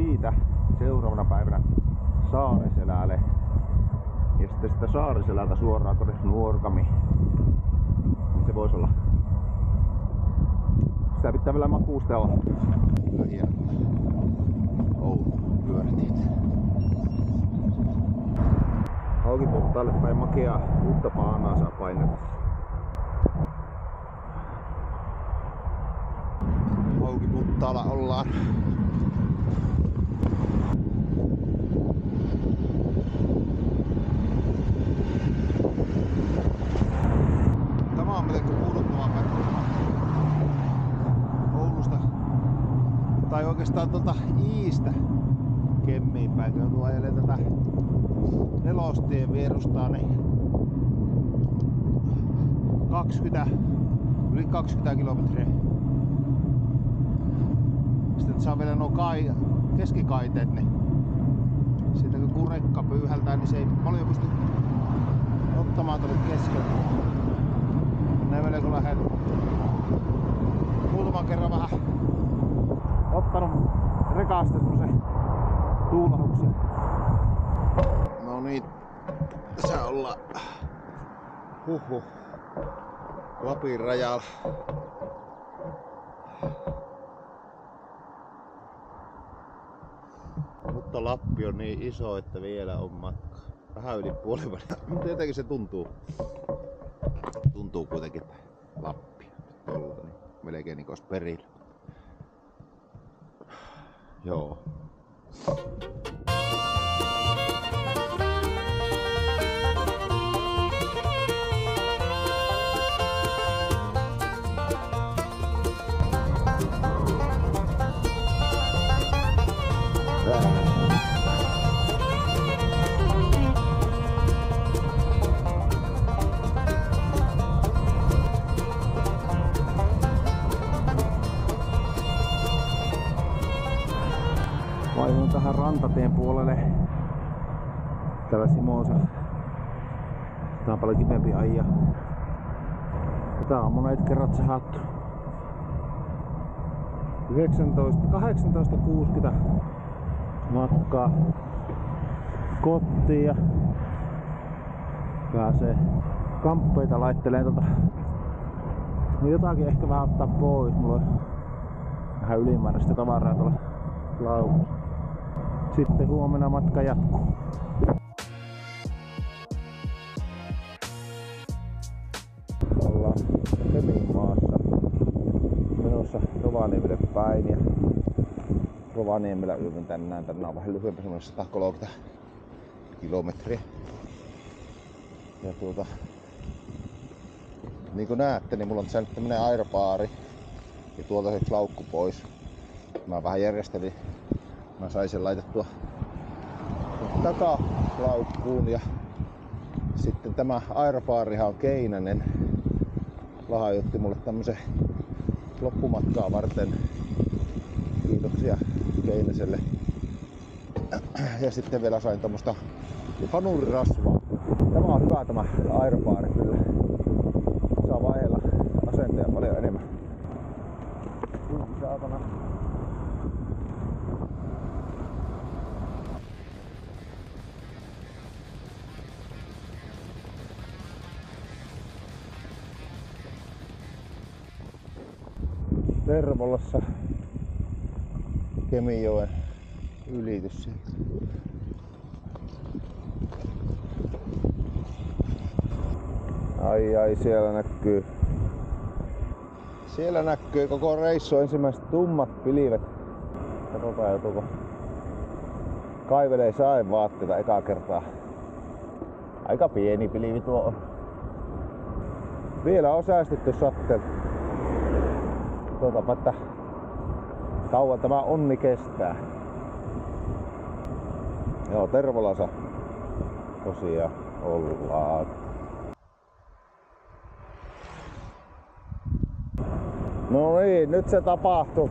siitä seuraavana päivänä Saariselälle. Ja sitten sitä Saariselältä suoraan tuonne Nuorgamiin. Se voisi olla. Sitä pitää vielä makustella. Kyllä hieno. Oulun pyörätiet. Haukiputtaalle päin makeaa uutta paanaa saa painata. Haukiputtaalla ollaan. Tämä on melko puuduttava paikka Oulusta. Tai oikeastaan tuolta Iistä Kemmiin päin, kun joutuu ajelemaan tätä nelostien vierustaa, niin yli 20 kilometriä. Sitten saa vielä nuo keskikaiteet, niin siitä kun rekka pyyhältää, niin se ei paljon pysty ottamaan tuonne keskelle. Näin vielä kun lähden muutaman kerran vähän ottanut rekasta semmosen tuulahuksen. No niin, tässä ollaan Lapin rajalla. Mutta Lappi on niin iso, että vielä on matka. Vähän yli puolivälillä. Mutta jotenkin se tuntuu kuitenkin Lappia. Tuolta niin melkein niin kuin olisi perillä. Joo. Vaihdoin tähän rantatien puolelle. Täällä Simossa. Tää on paljon kivempi ajaa. Tää on monet kerrat sahattu. 18.60 matkaa kotiin ja pääsee kamppeita laitteleen jotakin ehkä vähän ottaa pois. Mulla on vähän ylimääräistä tavaraa tuolla laukussa. Sitten huomenna matka jatkuu. Ollaan Kemin maassa menossa Rovaniemelle päin ja Rovaniemellä yövyn tänään. Tänään on vähän lyhyempi, semmoinen 130 kilometriä. Ja niin kuin näette, niin mulla on tässä nyt tämmönen aeropaari ja tuolta yksi laukku pois. Mä vähän järjestelin. Mä sain sen laitettua takalaukkuun ja sitten tämä aeropaarihan on Keinänen. Lahjoitti mulle tämmösen loppumatkaa varten. Kiitoksia Keinäselle. Ja sitten vielä sain tommosta hanuurirasvaa. Tämä on hyvä tämä aeropaari kyllä. Saa vaiheella asenteja paljon enemmän. Saatana. Tervolassa Kemijoen ylitys sieltä. Ai siellä näkyy koko reissu ensimmäiset tummat pilvet. Katsotaan joutuuko kaivelee sadevaatteita ekaa kertaa. Aika pieni pilvi tuo on. Vielä on säästetty satteelta. Että kauan tämä onni kestää. Joo, Tervolassa tosiaan ollaan. No niin, nyt se tapahtuu.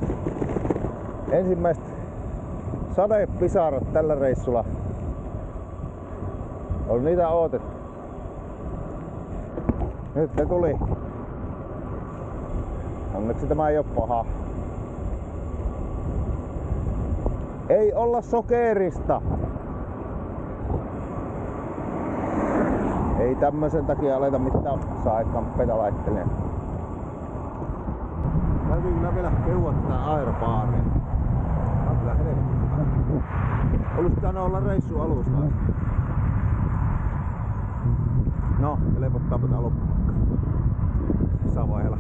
Ensimmäiset sadepisarat tällä reissulla. On niitä odotettu. Nyt ne tuli. Onneksi tämä ei oo paha. Ei olla sokerista. Ei tämmösen takia aleta mitään saekamppeita laittelemaan. Täytyy kyllä vielä kehua tätä aeropaaria. Tää on kyllä helvetin hyvä. Olis pitänyt olla reissu alusta. No, helpottaapa tää loppumatka. Savailla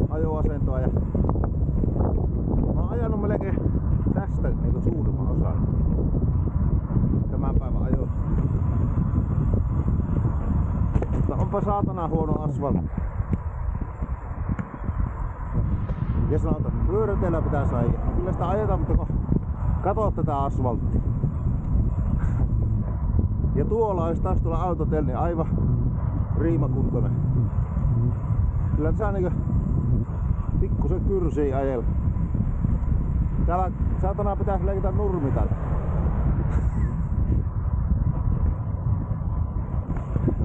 ajoasentoa ja mä oon ajanut melkein tästä niinku suurimman osan tämän päivän ajoista. Mutta onpa saatana huono asfaltti. Ja sanotaan, että pyöräteillä pitää saada. No kyllä sitä ajetaan, mutta kun katso tätä asfalttia. Ja tuolla olisi taas tuolla autotiellä niin aivan riimakuntoinen. Kyllä tässä on niinku pikkusen kyrsiä ajella. Täällä saatana pitäisi leikata nurmitat.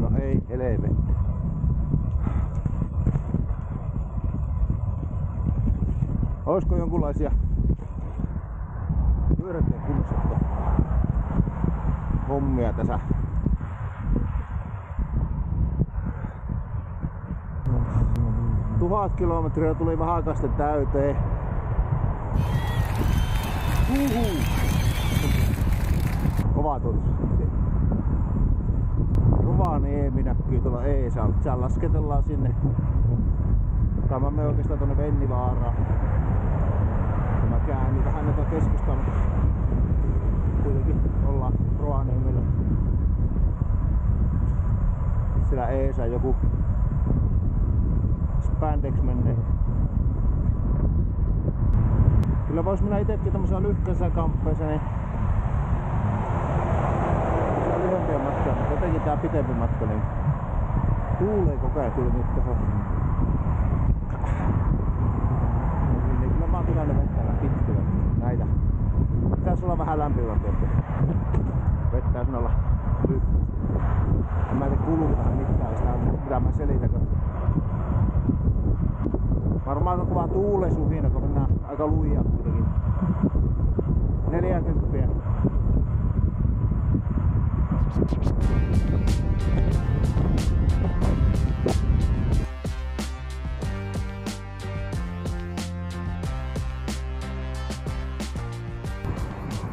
No ei, helvetti. Olisiko jonkunlaisia pyörätien kunnossatto hommia tässä? 1000 kilometriä tuli vähän aikaa täyteen. Kova tulis. Rovaniemi näkyy tuolla Eesalta. Siellä lasketellaan sinne. Tai mä menen oikeastaan tuonne Vennivaaraan. Mä käännyin vähän noita keskustaa, mutta kuitenkin ollaan Rovaniemellä. Siellä Eesa joku spandex menee. Kyllä vois mennä itekin tämmösen lyhkäiseen kamppeeseen, niin se on lyhyempiä matkoja, mutta jotenkin tää pitempi matka, niin tuulee koko ajan kyllä nyt tohon. Niin kyllä mä oon pitänyt vettää pitkällä näitä. Pitäis olla vähän lämpimämpi, että vettäis olla lyhkäistä. Mä en kuulu tähän mitään sitä, mitä mä selitän. Varmaan aika kova tuulesuhina, kun mennään aika lujaa kuitenkin. 40.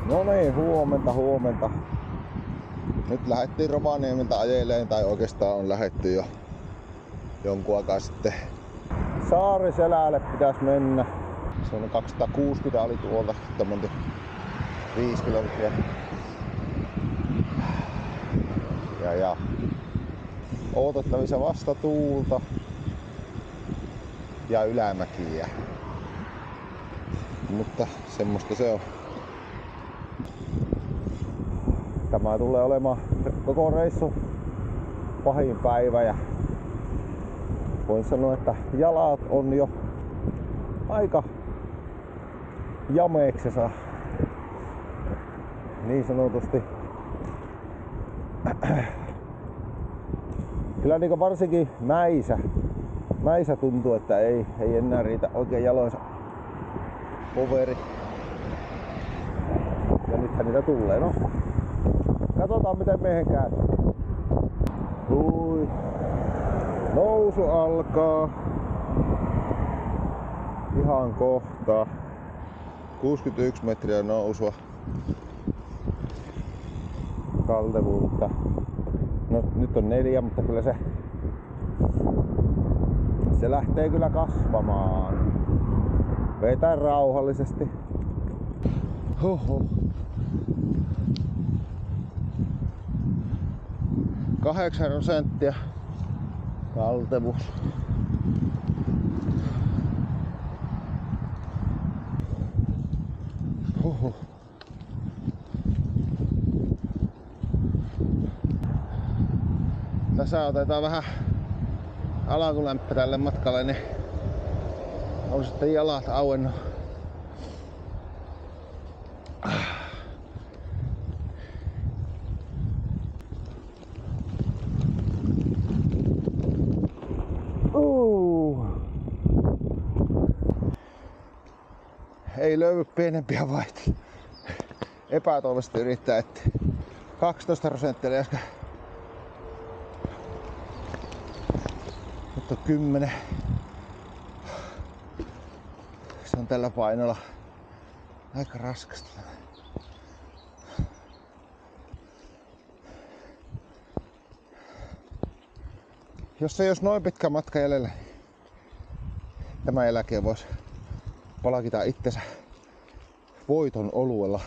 No niin, huomenta. Nyt lähdettiin Rovaniemeltä ajeleen, tai oikeastaan on lähdetty jo jonkun aikaa sitten. Saariselälle pitäis mennä. Se on 260 oli tuolta, tämmönen 5 kilometriä. Ja odotettavissa vastatuulta ja ylämäkiä. Mutta semmoista se on. Tämä tulee olemaan koko reissu pahin päivä ja voin sanoa, että jalat on jo aika jameeksessa niin sanotusti. Kyllä niin varsinkin mäisä tuntuu, että ei enää riitä oikein jaloinsa poveri. Ja nythän niitä tulee, no. Katsotaan miten miehen käy. Hui. Nousu alkaa. Ihan kohta. 61 metriä nousua. Kaltevuutta. No nyt on 4, mutta kyllä se lähtee kyllä kasvamaan. Vetää rauhallisesti. Huhhuh. 8% kaltevuus. Huhhuh. Tässä otetaan vähän alakulämpö tälle matkalle, niin on sitten jalat auennut. ei löydy pienempiä vaihteluja. Epätoivoisesti yrittää etsiä 12% äsken. Nyt on 10. Se on tällä painolla aika raskasta. Jos ei olisi noin pitkä matka jäljellä, tämän jälkeen voisi palkita itsensä voiton oluella.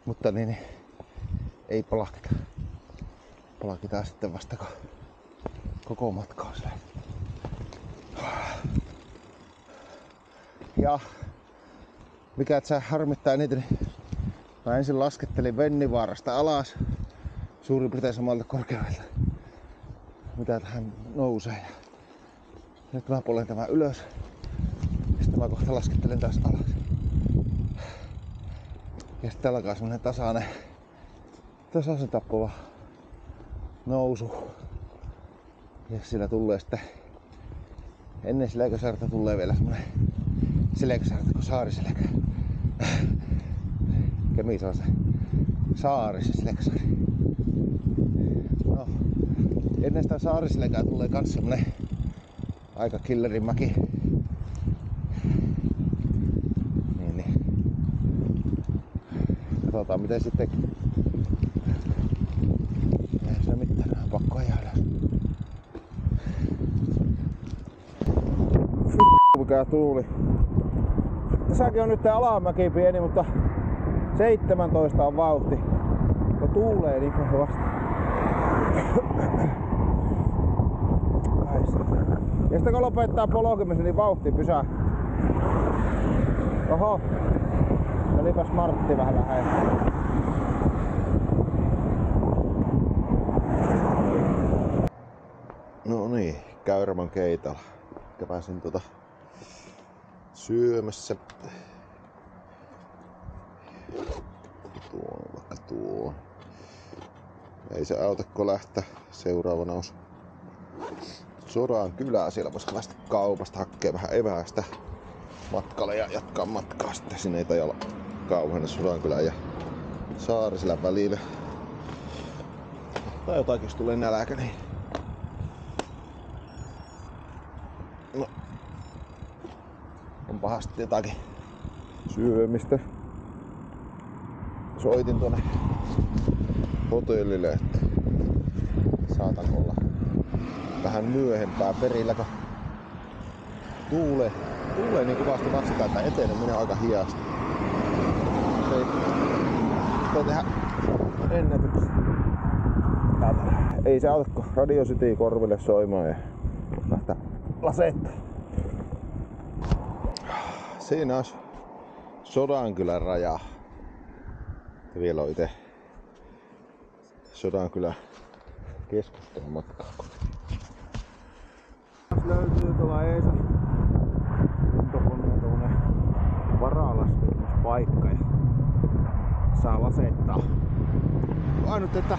Mutta niin, ei palkita. Palkitaan sitten vasta koko matka on sille. Ja mikä et sä harmittaa eniten, niin mä ensin laskettelin Vennivaarasta alas suurin piirtein samalta korkeudelta mitä tähän nousee. Ja nyt mä polen tämän ylös ja sitten mä kohta laskettelen taas alas. Ja sitten alkaa semmonen tasaisen tappava nousu. Ja sillä tulee sitten ennen selkäsarta tulee vielä semmonen selkäsarta kuin saariselkä. Kemissä on se saari, se selkäsaari. No, ennen sitä saariselkää tulee kans semmonen aika killerimäki. Niin. Katsotaan miten sitten. Ei se mitään, on pakko jäädä. Mikä tuuli. Tässäkin on nyt tää alamäki pieni, mutta 17 on vauhti. Ja tuulee niin kovasti. Ja sitten kun lopettaa polkemisen, niin vauhti pysää. Oho. Olipas Martti vähän lähellä. No niin, Käyrämän keitalla. Käväsin syömässä. Tuo. Ei se auta kun lähtee. Seuraavana on Sodankylää. Siellä voisi päästä kaupasta hakkee vähän eväästä matkalle ja jatkaa matkaa sitten. Sinne ei taida olla kauheena Sodankylän ja Saariselän välillä. Tai jotakin jos tulee nälkä niin. No. On pahasti jotakin syömistä. Soitin tuonne hotellille, että saatan olla vähän myöhempää perillä, kun tuulee niin kovasti vastaan, että eteneminen on aika hidasta. Ei tehdä ennätyksiä. Ei se auta, kun Radio City korville soimaan ja lähtää lasettaa. Siinä olisi Sodankylän raja. Ja vielä on ite Sodankylän keskustelun matkaa. Löytyy tuolla Eesa lentokoneen tuonne varalaskemuspaikka ja saa lasettaa. Ainut, että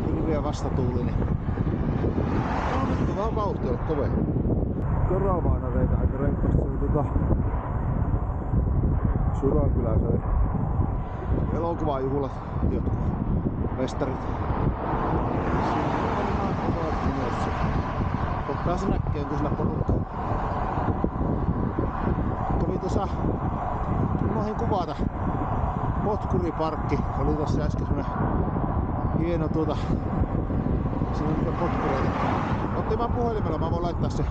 hirviä vastatuuli, niin no, nyt on vähän vauhti ollut kovea. Koravaanareita aika reippaasti Sodankylässä oli elokuvajuhlat, jotkut mestarit. Ottaa se näkkeen, kun sillä porukkaa. Kävin tuossa, unohdin kuvata. Potkuriparkki oli tossa äsken semmonen hieno siinä on niitä potkureita. Otti vaan puhelimella, mä voin laittaa se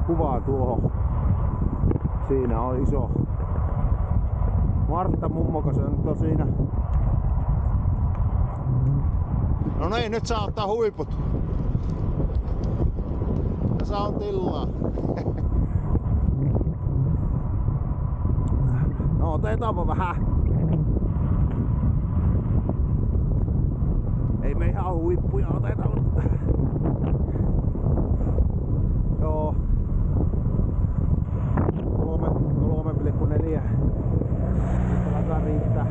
kuvaa tuohon. Siinä on iso Martta mummo, se nyt on siinä. No niin, nyt saa ottaa huiput. Tässä on tilaa. No otetaanpa vähän. Ei me ihan huippuja oteta, mutta joo. 3,4. Alkaa riittää.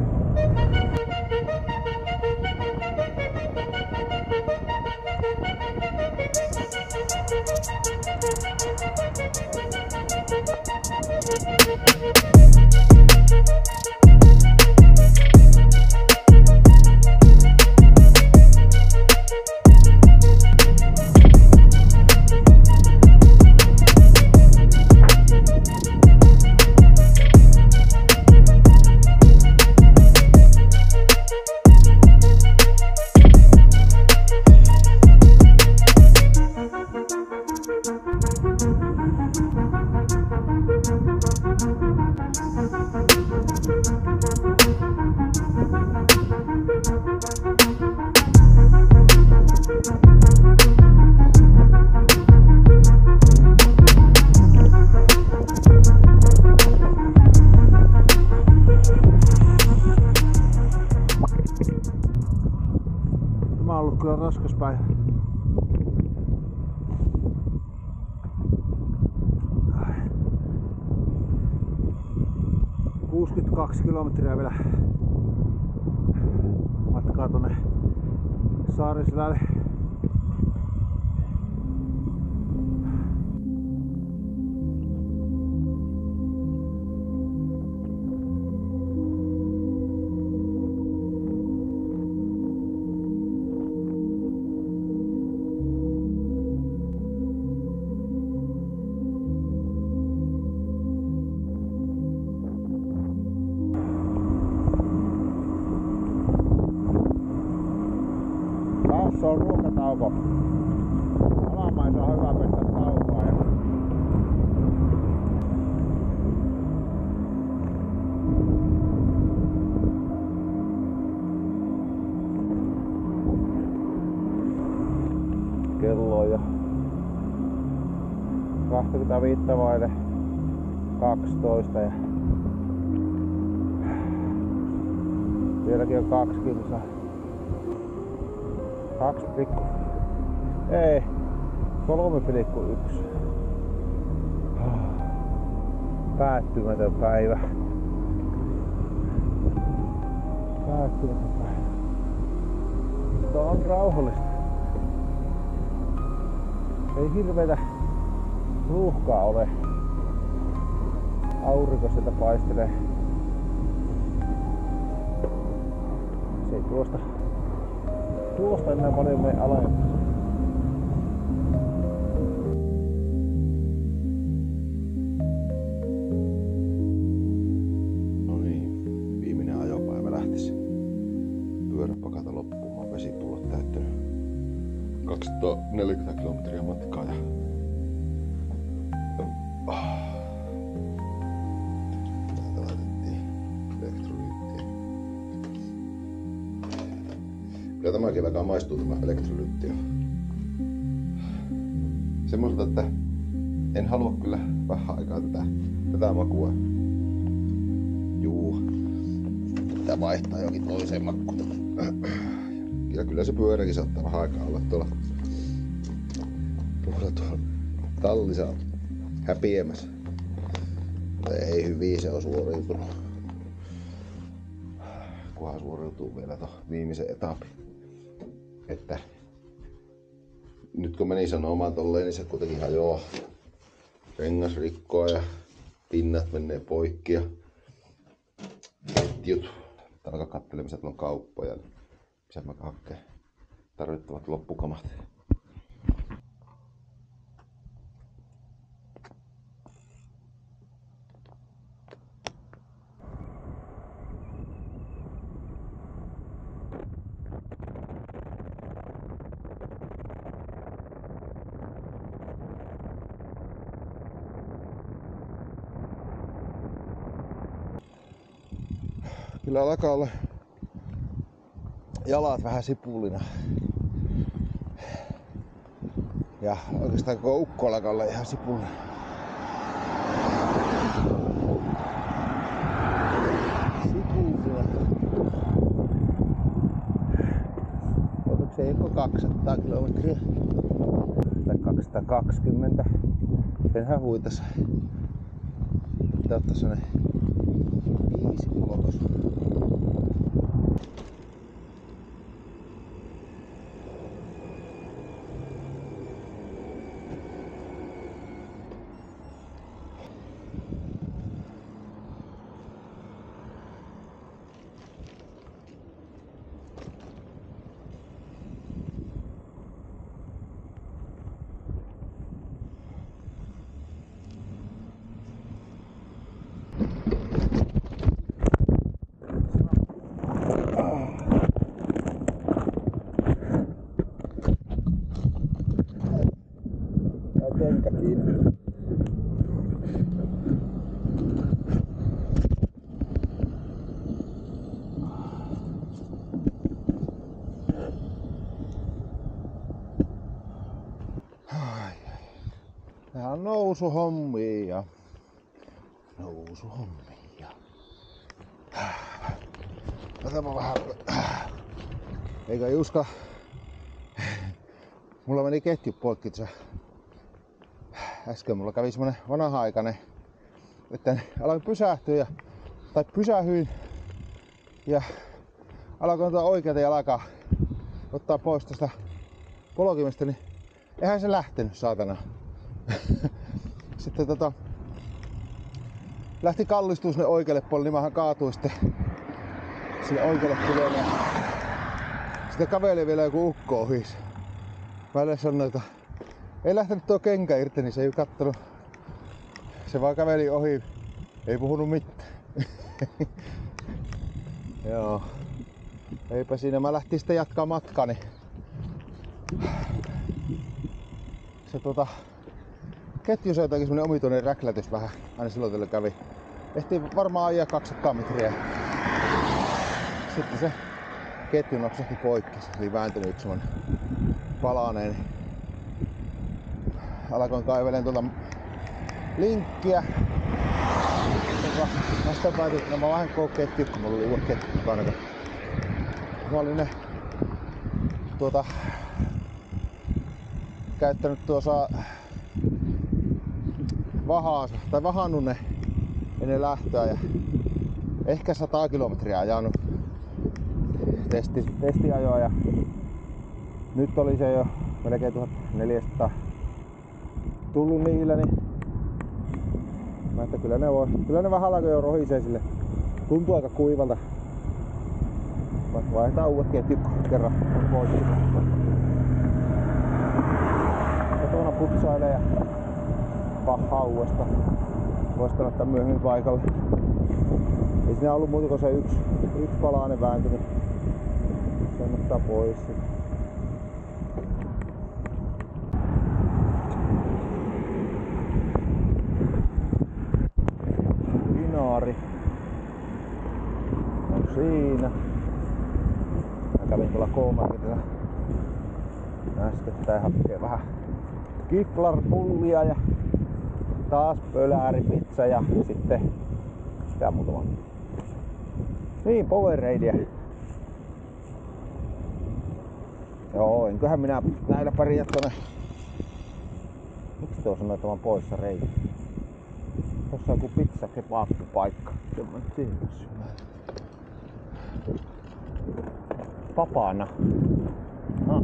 62 kilometriä vielä matkaa tonne Saariselälle. Tässä on ruokatauko. Alamaissa on hyvä pestä taukoa. Kello on jo 25 vaille 12 ja vieläkin on 2 kilsaa. 3,1. Päättymätön päivä. Mutta on rauhallista. Ei hirveitä ruuhkaa ole. Aurinko sieltä paistelee. Se ei tuosta enää paljon mene alemmas. No niin, viimeinen ajopäivä lähtisi. Pyöräpakata loppumaan, vesipullot täyttynyt 240 kilometriä matkaa ja täältä laitettiin elektrolyyttiä. Kyllä tämäkin alkaa maistuu tämä elektrolyytti. Semmoiselta, että en halua kyllä vähän aikaa tätä makua. Juu. Pitää vaihtaa jokin toiseen makkuun. Ja kyllä se pyöräkin saattaa vähän aikaa olla tuolla tallissa häpiämässä. Mutta ei hyvin se on suoriutunut. Kunhan suoriutuu vielä tuon viimeisen etapin. Että nyt kun meni sanomaan tolleen, niin se kuitenkin hajoaa. Rengas rikkoa ja pinnat menee poikki ja ketjut. Alkaa katselemaan, missä on kauppoja. Missä mä hakkeen tarvittavat loppukamat. Kyllä alkaa olla jalat vähän sipulina. Ja oikeastaan koko ukko alkaa olla ihan sipulina. Oliko se joko 200 kilometriä tai 220? Senhän huitas. Pitää ottaa sellainen 5 ulotus. Kenkä kiinni. Tää on nousuhommia. Otapa vähän. Eikä Juska. Mulla meni ketju poikki tuossa. Äsken mulla kävi semmonen vanha-aikainen, että aloin pysähtyä ja tai pysähyin ja alkoin tuota oikeata jalkaa ottaa pois tästä polkimesta, niin eihän se lähtenyt, saatana. Sitten lähti kallistuu sinne oikealle puolelle, niin mähän kaatuin sitten sinne oikealle puolelle. Sitten käveli vielä joku ukko ohi. Mä sanoin, että ei lähtenyt tuo kenkä irti, niin se ei kattonut. Se vaan käveli ohi, ei puhunut mitään. Joo. Eipä siinä, mä lähtin sitten jatkaa matkaa, niin se ketjussa jotakin semmonen omituinen räklätys vähän aina silloin tällöin kävi. Ehtiin varmaan ajaa 200 metriä. Sitten se ketju nopsahti poikki, se oli vääntynyt yksi semmonen palaneen. Alkoin kaivelemaan tuolta linkkiä. Mä sitten päätin, että mä vähän koo ketju, kun mulla oli uudet ketjut mukana. Mä olin ne käyttänyt tuossa vahaansa, tai vahannut ne ennen lähtöä ja ehkä 100 kilometriä ajanut testiajoa ja nyt oli se jo melkein 1400 tullut niillä, niin mä että kyllä ne vähän alkoi jo rohisee sille. Tuntuu aika kuivalta. Vaihdetaan uudet ketjut kerran on poikki. Kotona putsailee ja pahaa uudestaan. Voisi laittaa myöhemmin paikalle. Ei siinä ollut muuta kuin se yksi palanen vääntynyt. Sen ottaa pois. Inaari on siinä. Mä kävin tuolla K-Marketilla äskettäin hakkeen vähän kiklarpullia ja taas pölääripizza ja sitten sitä muutama. Niin, Powerradea. Joo, enköhän minä näillä pärjää tonne. Miksi tuo sanoi tämän poissa reikä? Tossa on joku pizza kebab-paikka. Papana. Ah.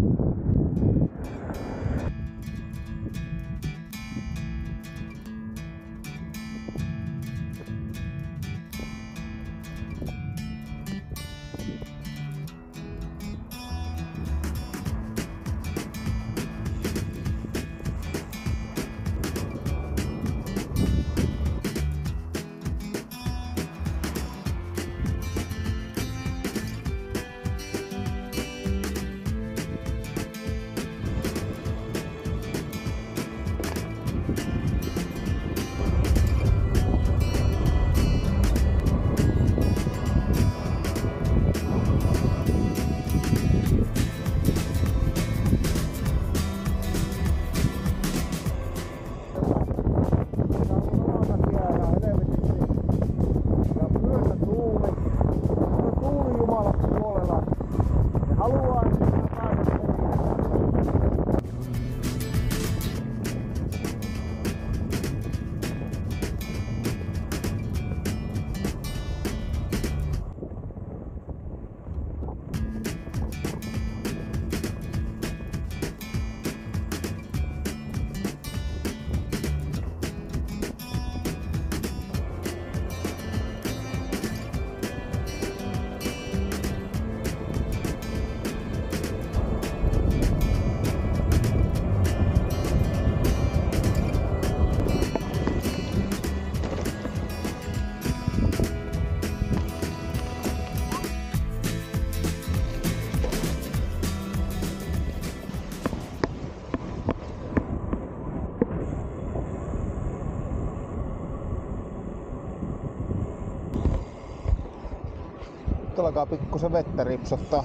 Nyt alkaa pikkusen vettä ripsottaa.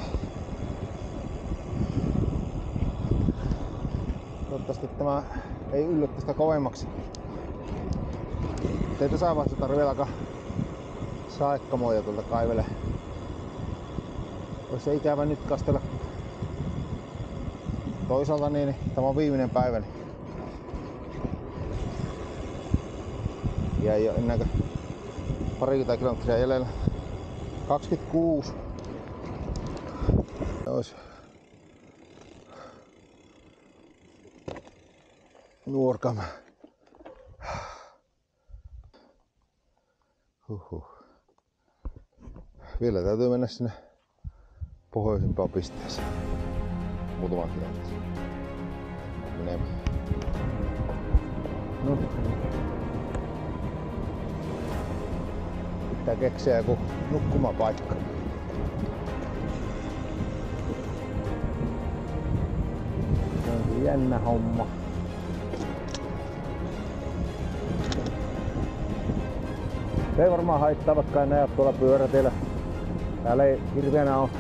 Toivottavasti tämä ei ylly tästä kovemmaksi. Ei tässä vaiheessa tarvitse alkaa saekkamoja tuolta kaivele. Olisi se ikävä nyt kastella. Toisaalta niin tämä on viimeinen päivä. Ja ei ole enää parikymmentä kilometriä jäljellä. 26. Ois Nuorgam. Vielä täytyy mennä sinne pohjoisimpaan pisteeseen. Muutaman kilometrin. Menemään. No. Pitää keksiä joku nukkumapaikka. Se on jännä homma. Se ei varmaan haittaa, vaikka ei näe tuolla pyöräteillä. Täällä ei hirveänä ole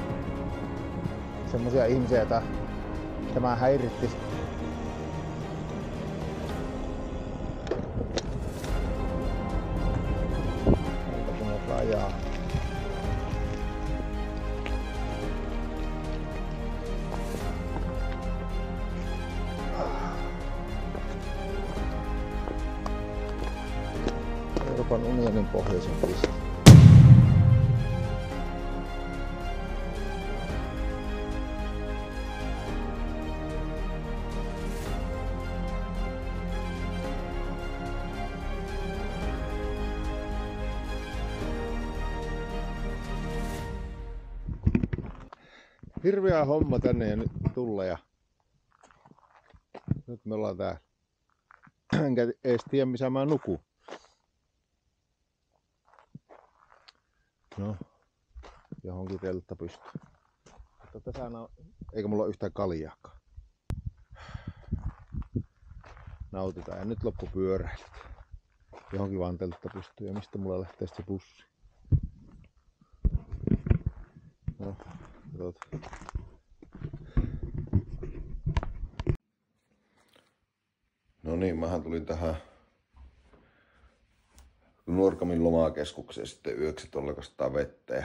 semmosia ihmisiä, joita tämä häiritti. Rajaa. Euroopan unionin pohjoisin piste. Hirveä homma tänne ja nyt tulla ja nyt me ollaan täällä. Enkä edes tiedä missä mä nukun. No, johonkin teltta pystyy. Mutta tässä on, eikä mulla ole yhtään kaljaakaan. Nautitaan ja nyt loppu pyöräilyt. Johonkin vaan teltta pystyy ja mistä mulla lähtee se bussi. No, katsotaan. No niin, mähän tulin tähän Nuorgamin lomakeskukseen sitten yöksi tuolla kastaa vettä ja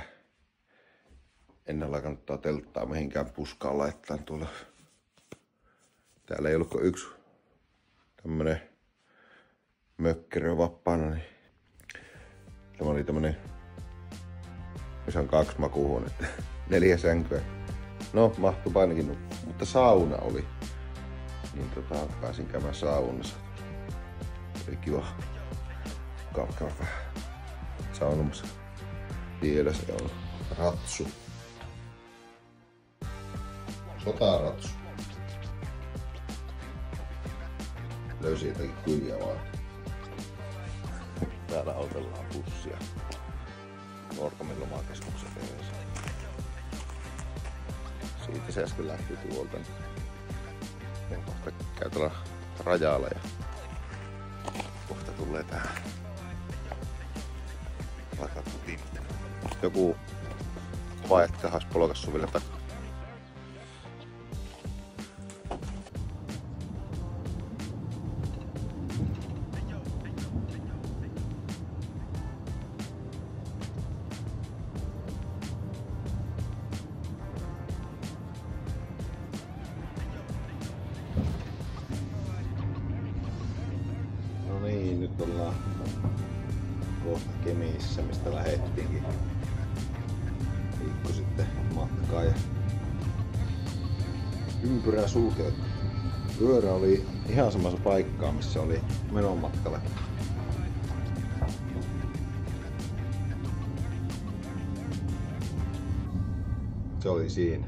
ennen kannattaa telttaa mihinkään puskaan laittaa tuolla. Täällä ei ollut kuin yksi tämmönen mökkärö vapaana, niin tämä oli tämmönen, missä on 2 makuuhuonetta, 4 sänkyä. No, mahtui ainakin, mutta sauna oli. Niin pääsin käymään saunassa. Oli kiva käydä vähän saunomassa. Vielä se on ratsu. Sotaratsu. Löysin jotakin kuivia vaan. Täällä otellaan bussia Nuorgamin lomakeskuksen edessä. Siitä se äsken lähti tuolta. Ja kohta käy tuolla rajalla ja kohta tulee tähän. Laitetaan viimeinen. Joku kova jätkä haisi polkassu vielä takaa. Nyt ollaan kohta Kemissä, mistä lähettiinkin viikko sitten matkaa ja ympyrää sulkeutu. Pyörä oli ihan samassa paikkaa, missä oli menon matkalla. Se oli siinä.